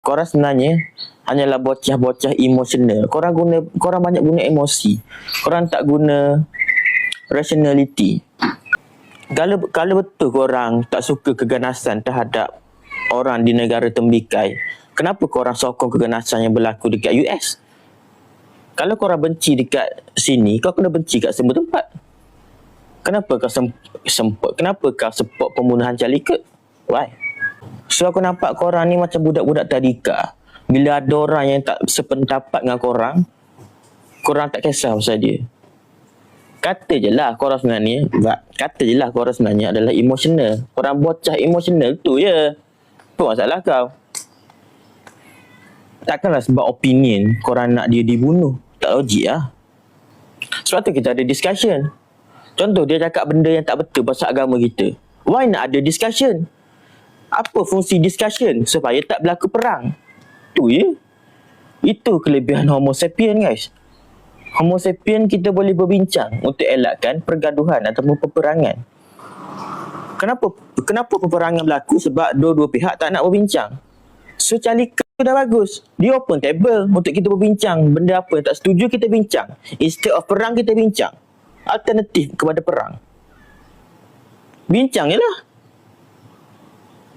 korang sebenarnya hanyalah bocah-bocah emosional. Korang banyak guna emosi. Korang tak guna rationality. Kalau betul korang tak suka keganasan terhadap orang di negara tembikai, kenapa korang sokong keganasan yang berlaku dekat US? Kalau korang benci dekat sini, kau kena benci kat semua tempat. Kenapa kau kenapa kau support pembunuhan Calicut? Why? So aku nampak korang ni macam budak-budak tadika. Bila ada orang yang tak sependapat dengan korang tak kisah pasal dia. Kata je lah korang sebenarnya adalah emosional. Korang bocah emosional tu je. Apa masalah kau? Takkanlah sebab opinion korang nak dia dibunuh. Tak logik lah. Sebab tu kita ada discussion. Contoh dia cakap benda yang tak betul pasal agama kita. Why nak ada discussion? Apa fungsi discussion? Supaya tak berlaku perang. Tu je. Itu kelebihan Homo sapien, guys. Homo sapien kita boleh berbincang untuk elakkan pergaduhan ataupun peperangan. Kenapa peperangan berlaku? Sebab dua-dua pihak tak nak berbincang. So Calicut dah bagus. Dia open table untuk kita berbincang. Benda apa yang tak setuju kita bincang. Instead of perang kita bincang. Alternatif kepada perang. Bincang je lah.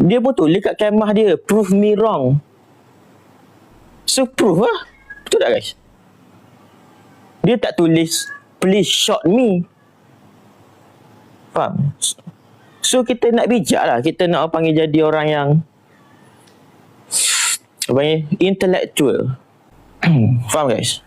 Dia pun tulis kat kemah dia, prove me wrong. So prove lah. Betul tak, guys? Dia tak tulis please shot me. Faham? So kita nak bijak lah. Kita nak panggil jadi orang yang apa ni? Intellectual. Faham, guys?